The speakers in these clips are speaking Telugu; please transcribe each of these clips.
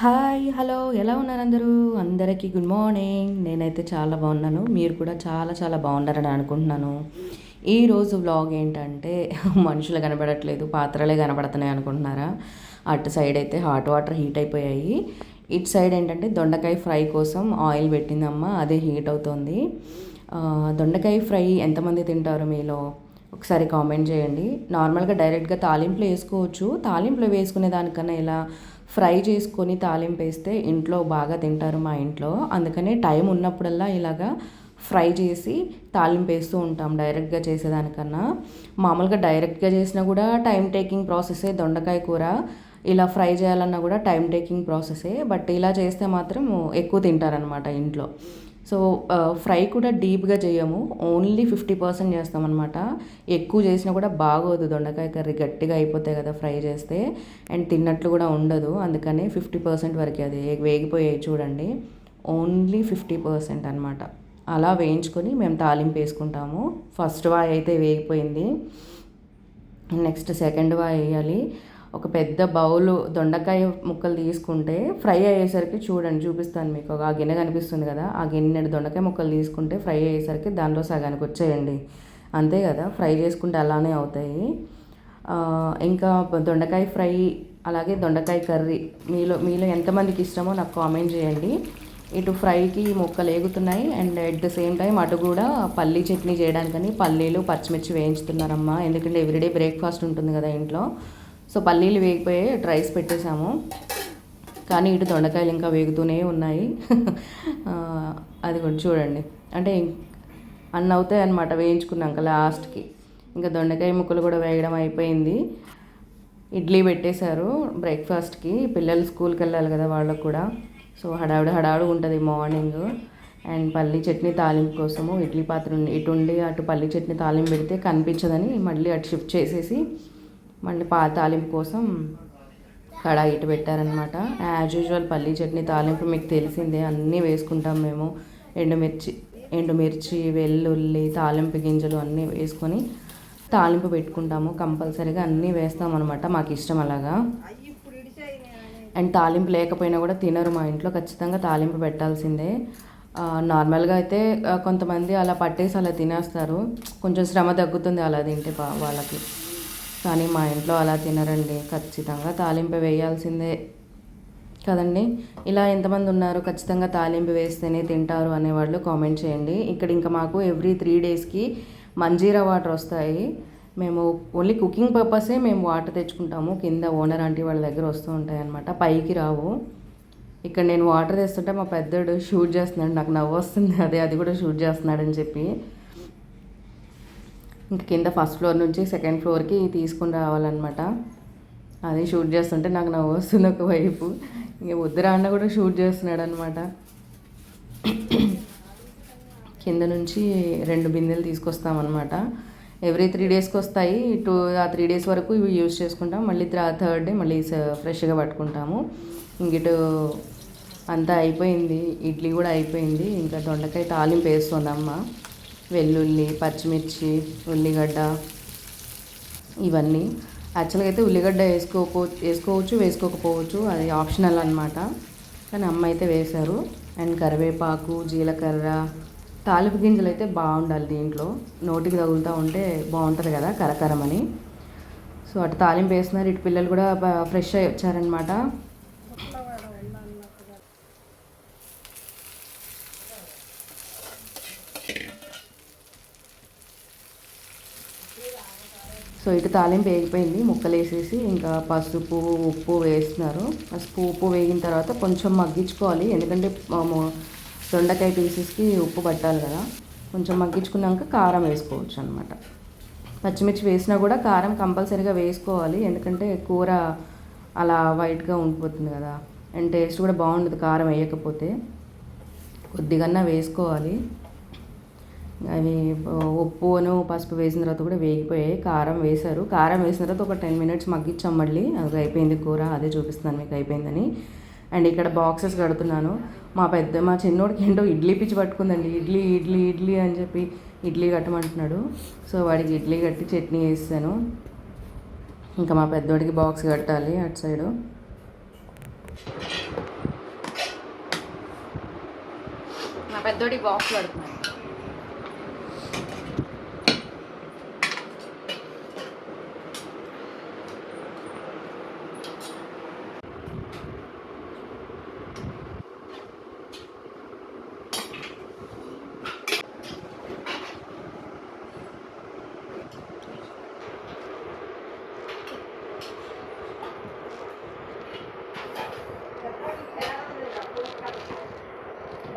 హాయ్ హలో ఎలా ఉన్నారు అందరూ? అందరికీ గుడ్ మార్నింగ్. నేనైతే చాలా బాగున్నాను. మీరు కూడా చాలా చాలా బాగున్నారని అనుకుంటున్నాను. ఈరోజు వ్లాగ్ ఏంటంటే మనుషులు కనబడట్లేదు, పాత్రలే కనబడుతున్నాయి అనుకుంటున్నారా? అటు సైడ్ అయితే హాట్ వాటర్ హీట్ అయిపోయాయి. ఇటు సైడ్ ఏంటంటే దొండకాయ ఫ్రై కోసం ఆయిల్ పెట్టిందమ్మ, అదే హీట్ అవుతుంది. దొండకాయ ఫ్రై ఎంతమంది తింటారు మీలో? ఒకసారి కామెంట్ చేయండి. నార్మల్గా డైరెక్ట్గా తాలింపులో వేసుకోవచ్చు. తాలింపులో వేసుకునే దానికన్నా ఇలా ఫ్రై చేసుకొని తాలింపు వేస్తే ఇంట్లో బాగా తింటారు మా ఇంట్లో. అందుకనే టైం ఉన్నప్పుడల్లా ఇలాగా ఫ్రై చేసి తాలింపు వేస్తూ ఉంటాం డైరెక్ట్గా చేసేదానికన్నా. మామూలుగా డైరెక్ట్గా చేసినా కూడా టైం టేకింగ్ ప్రాసెసే దొండకాయ కూర. ఇలా ఫ్రై చేయాలన్నా కూడా టైం టేకింగ్ ప్రాసెసే. బట్ ఇలా చేస్తే మాత్రం ఎక్కువ తింటారనమాట ఇంట్లో. సో ఫ్రై కూడా డీప్గా చేయము, ఓన్లీ 50% చేస్తామన్నమాట. ఎక్కువ చేసినా కూడా బాగోదు, దొండకాయ కర్రీ గట్టిగా అయిపోతాయి కదా ఫ్రై చేస్తే, అండ్ తిన్నట్లు కూడా ఉండదు. అందుకని 50% వరకే, అది వేగిపోయాయి చూడండి, ఓన్లీ 50% అనమాట. అలా వేయించుకొని మేము తాలింపు వేసుకుంటాము. ఫస్ట్ వాయి అయితే వేగిపోయింది, నెక్స్ట్ సెకండ్ వాయి వేయాలి. ఒక పెద్ద బౌలు దొండకాయ ముక్కలు తీసుకుంటే ఫ్రై అయ్యేసరికి చూడండి, చూపిస్తాను మీకు. ఆ గిన్నె కనిపిస్తుంది కదా, ఆ గిన్నె దొండకాయ ముక్కలు తీసుకుంటే ఫ్రై అయ్యేసరికి దానిలో సగానికి వచ్చేయండి. అంతే కదా, ఫ్రై చేసుకుంటే అలానే అవుతాయి. ఇంకా దొండకాయ ఫ్రై అలాగే దొండకాయ కర్రీ మీలో మీలో ఎంతమందికి ఇష్టమో నాకు కామెంట్ చేయండి. ఇటు ఫ్రైకి ముక్కలు ఏగుతున్నాయి, and at the same time అటు కూడా పల్లీ చట్నీ చేయడానికని పల్లీలు పచ్చిమిర్చి వేయించుతున్నారమ్మా. ఎందుకంటే ఎవ్రీడే బ్రేక్ఫాస్ట్ ఉంటుంది కదా ఇంట్లో. సో పల్లీలు వేగిపోయి రైస్ పెట్టేశాము, కానీ ఇటు దొండకాయలు ఇంకా వేగుతూనే ఉన్నాయి. అది కూడా చూడండి, అంటే అన్నీ అవుతాయి అన్నమాట వేయించుకున్నాక లాస్ట్కి. ఇంకా దొండకాయ ముక్కలు కూడా వేయడం అయిపోయింది. ఇడ్లీ పెట్టేశారు బ్రేక్ఫాస్ట్కి, పిల్లలు స్కూల్కి వెళ్ళాలి కదా వాళ్ళకు కూడా. సో హడావుడి ఉంటుంది మార్నింగ్. అండ్ పల్లీ చట్నీ తాలింపు కోసము ఇడ్లీ పాత్ర ఇటు ఉండి అటు పల్లీ చట్నీ తాలింపు పెడితే కనిపించదని మళ్ళీ అటు షిఫ్ట్ చేసేసి మళ్ళీ తాలింపు కోసం కడాయి ఇటు పెట్టారనమాట. యాజ్ యూజువల్ పల్లీ చట్నీ తాలింపు మీకు తెలిసిందే, అన్నీ వేసుకుంటాం మేము. ఎండుమిర్చి వెల్లుల్లి తాలింపు గింజలు అన్నీ వేసుకొని తాలింపు పెట్టుకుంటాము. కంపల్సరీగా అన్నీ వేస్తామన్నమాట, మాకు ఇష్టం అలాగా. అండ్ తాలింపు లేకపోయినా కూడా తినరు మా ఇంట్లో, ఖచ్చితంగా తాలింపు పెట్టాల్సిందే. నార్మల్గా అయితే కొంతమంది అలా పట్టేసి అలా తినేస్తారు, కొంచెం శ్రమ తగ్గుతుంది అలా తింటే వాళ్ళకి. కానీ మా ఇంట్లో అలా తినరండి, ఖచ్చితంగా తాలింపు వేయాల్సిందే కదండి. ఇలా ఎంతమంది ఉన్నారు ఖచ్చితంగా తాలింపు వేస్తేనే తింటారు అనేవాళ్ళు కామెంట్ చేయండి. ఇక్కడ ఇంకా మాకు ఎవ్రీ 3 డేస్కి మంజీరా వాటర్ వస్తాయి. మేము ఓన్లీ కుకింగ్ పర్పసే మేము వాటర్ తెచ్చుకుంటాము, కింద ఓనర్ ఆంటీ వాళ్ళ దగ్గర వస్తూ ఉంటాయి అన్నమాట, పైకి రావు. ఇక్కడ నేను వాటర్ తెస్తుంటే మా పెద్దోడు షూట్ చేస్తున్నాడు, నాకు నవ్వు వస్తుంది, అది కూడా షూట్ చేస్తున్నాడని చెప్పి. ఇంక కింద ఫస్ట్ ఫ్లోర్ నుంచి సెకండ్ ఫ్లోర్కి తీసుకుని రావాలన్నమాట. అది షూట్ చేస్తుంటే నాకు నవ్వు వస్తుంది ఒకవైపు. ఇంక వద్దురా అన్న కూడా షూట్ చేస్తున్నాడు అనమాట. కింద నుంచి 2 బిందెలు తీసుకొస్తామన్నమాట. ఎవ్రీ 3 డేస్కి వస్తాయి. ఆ 3 డేస్ వరకు ఇవి యూజ్ చేసుకుంటాం, మళ్ళీ థర్డ్ డే మళ్ళీ ఫ్రెష్గా పట్టుకుంటాము. ఇంకిటు అంతా అయిపోయింది, ఇడ్లీ కూడా అయిపోయింది. ఇంకా దొండకాయ తాలింపు వేస్తుందమ్మ, వెల్లుల్లి పచ్చిమిర్చి ఉల్లిగడ్డ ఇవన్నీ. యాక్చువల్గా అయితే ఉల్లిగడ్డ వేసుకోవచ్చు వేసుకోకపోవచ్చు, అది ఆప్షనల్ అనమాట, కానీ అమ్మ అయితే వేశారు. అండ్ కరివేపాకు జీలకర్ర తాలింపు గింజలు అయితే బాగుండాలి దీంట్లో, నోటికి తగులుతూ ఉంటే బాగుంటుంది కదా కరకరమని. సో అటు తాలింపు వేస్తున్నారు, ఇటు పిల్లలు కూడా ఫ్రెష్ అయ్యి వచ్చారనమాట. సో ఇటు తాలింపు వేగిపోయింది, ముక్కలు వేసేసి ఇంకా పసుపు ఉప్పు వేస్తున్నారు. పసుపు ఉప్పు వేగిన తర్వాత కొంచెం మగ్గించుకోవాలి, ఎందుకంటే దొండకాయ పీసెస్కి ఉప్పు పట్టాలి కదా. కొంచెం మగ్గించుకున్నాక కారం వేసుకోవచ్చు అనమాట. పచ్చిమిర్చి వేసినా కూడా కారం కంపల్సరీగా వేసుకోవాలి, ఎందుకంటే కూర అలా వైట్గా ఉండిపోతుంది కదా, అండ్ టేస్ట్ కూడా బాగుండదు కారం వేయకపోతే. కొద్దిగా వేసుకోవాలి. అవి ఉప్పును పసుపు వేసిన తర్వాత కూడా వేగిపోయాయి. కారం వేశారు, కారం వేసిన తర్వాత ఒక 10 మినిట్స్ మగ్గించాం, మళ్ళీ అది అయిపోయింది కూర, అదే చూపిస్తున్నాను మీకు అయిపోయిందని. అండ్ ఇక్కడ బాక్సెస్ కడుతున్నాను. మా చిన్నోడికి ఏంటో ఇడ్లీ పిచ్చి పట్టుకుందండి, ఇడ్లీ ఇడ్లీ ఇడ్లీ అని చెప్పి ఇడ్లీ కట్టమంటున్నాడు. సో వాడికి ఇడ్లీ కట్టి చట్నీ వేస్తాను. ఇంకా మా పెద్దోడికి బాక్స్ కట్టాలి అటు సైడు. పెద్దోడి బాక్స్ పడుతున్నాను.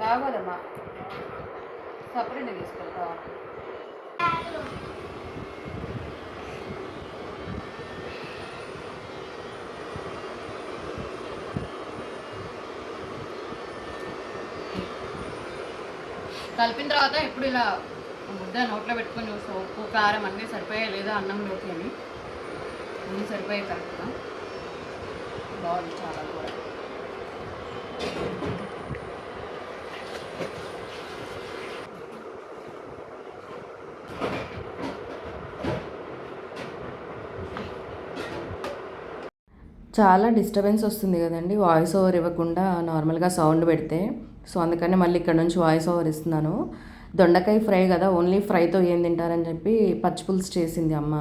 బాగోదమ్మా, సపరేట్ తీసుకెళ్తా. కలిపిన తర్వాత ఇప్పుడు ఇలా ముద్ద నోట్లో పెట్టుకొని చూస్తాం, ఉప్పు కారం అన్నీ సరిపోయా లేదా అన్నంలోకి అని. అన్నీ సరిపోయాయి కరెక్ట్గా. బాగుంది చాలా కూడా. చాలా డిస్టర్బెన్స్ వస్తుంది కదండి వాయిస్ ఓవర్ ఇవ్వకుండా నార్మల్గా సౌండ్ పెడితే. సో అందుకని మళ్ళీ ఇక్కడ నుంచి వాయిస్ ఓవర్ ఇస్తున్నాను. దొండకాయ ఫ్రై కదా, ఓన్లీ ఫ్రైతో ఏం తింటారని చెప్పి పచ్చిపులుసు చేసింది అమ్మ.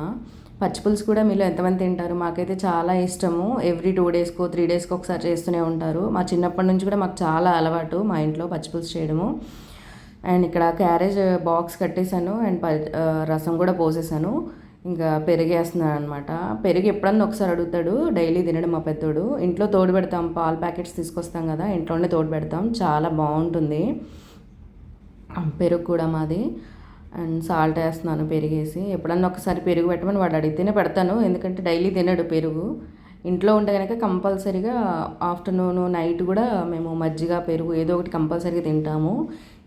పచ్చిపులుసు కూడా మీలో ఎంతమంది తింటారు? మాకైతే చాలా ఇష్టము. ఎవ్రీ 2 డేస్కో 3 డేస్కో ఒకసారి చేస్తూనే ఉంటారు. మా చిన్నప్పటి నుంచి కూడా మాకు చాలా అలవాటు మా ఇంట్లో పచ్చిపులుసు చేయడము. అండ్ ఇక్కడ క్యారేజ్ బాక్స్ కట్టేశాను అండ్ రసం కూడా పోసేసాను. ఇంకా పెరిగేస్తున్నాను అనమాట. పెరుగు ఎప్పుడన్నా ఒకసారి అడుగుతాడు, డైలీ తినడం మా పెద్దోడు. ఇంట్లో తోడు పెడతాం, పాల ప్యాకెట్స్ తీసుకొస్తాం కదా, ఇంట్లోనే తోడు పెడతాం. చాలా బాగుంటుంది పెరుగు కూడా మాది. అండ్ సాల్ట్ వేస్తున్నాను పెరిగేసి. ఎప్పుడన్నా ఒకసారి పెరుగు పెట్టమని వాడు అడిగితేనే పెడతాను, ఎందుకంటే డైలీ తినడు పెరుగు. ఇంట్లో ఉంటే కనుక కంపల్సరీగా ఆఫ్టర్నూన్ నైట్ కూడా మేము మజ్జిగ పెరుగు ఏదో ఒకటి కంపల్సరీగా తింటాము.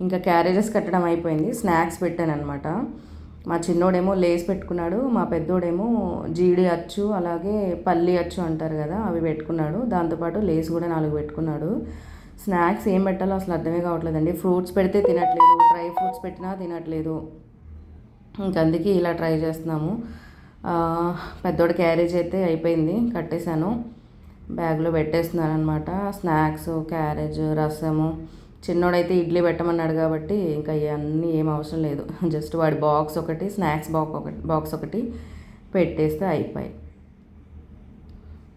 ఇంకా క్యారేజెస్ కట్టడం అయిపోయింది, స్నాక్స్ పెట్టాను అనమాట. మా చిన్నోడేమో లేస్ పెట్టుకున్నాడు, మా పెద్దోడేమో జీడి అచ్చు అలాగే పల్లి అచ్చు అంటారు కదా అవి పెట్టుకున్నాడు. దాంతోపాటు లేస్ కూడా 4 పెట్టుకున్నాడు. స్నాక్స్ ఏం పెట్టాలో అసలు అర్థమే కావట్లేదండి. ఫ్రూట్స్ పెడితే తినట్లేదు, డ్రై ఫ్రూట్స్ పెట్టినా తినట్లేదు. ఇంకందుకే ఇలా ట్రై చేస్తున్నాము. పెద్దోడి క్యారేజ్ అయితే అయిపోయింది, కట్టేశాను, బ్యాగ్లో పెట్టేస్తున్నాను అనమాట. స్నాక్స్, క్యారేజ్, రసము. చిన్నోడైతే ఇడ్లీ పెట్టమన్నాడు కాబట్టి ఇంకా ఇవన్నీ ఏం అవసరం లేదు. జస్ట్ వాడి బాక్స్ ఒకటి, స్నాక్స్ బాక్స్ ఒకటి పెట్టేస్తే అయిపోయి.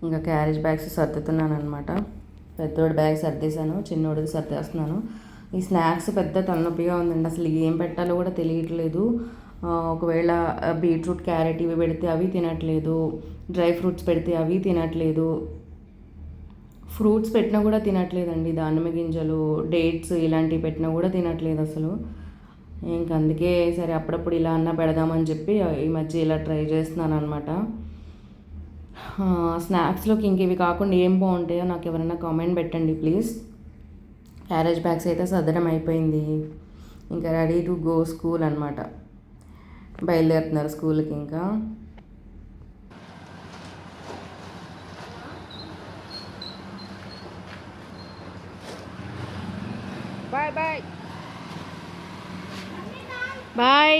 ఇంకా క్యారేజ్ బ్యాగ్స్ సర్దుతున్నాను అనమాట. పెద్దోడి బ్యాగ్ సర్దేశాను, చిన్నోడిది సర్దేస్తున్నాను. ఈ స్నాక్స్ పెద్ద తలనొప్పిగా ఉందండి, అసలు ఏం పెట్టాలో కూడా తెలియట్లేదు. ఒకవేళ బీట్రూట్, క్యారెట్ ఇవి పెడితే అవి తినట్లేదు, డ్రై ఫ్రూట్స్ పెడితే అవి తినట్లేదు, ఫ్రూట్స్ పెట్టినా కూడా తినట్లేదండి. దానిమ్మ గింజలు, డేట్స్ ఇలాంటివి పెట్టినా కూడా తినట్లేదు అసలు. ఇంక అందుకే సరే అప్పుడప్పుడు ఇలా అన్న పెడదామని చెప్పి ఈ మధ్య ఇలా ట్రై చేస్తున్నాను అనమాట. స్నాక్స్లోకి ఇంక ఇవి కాకుండా ఏం బాగుంటాయో నాకు ఎవరైనా కామెంట్ పెట్టండి ప్లీజ్. క్యారేజ్ బ్యాగ్స్ అయితే సర్దడం అయిపోయింది, ఇంకా రెడీ టు గో స్కూల్ అనమాట. బయలుదేరుతున్నారు స్కూల్కి. ఇంకా బాయ్ బాయ్ బాయ్.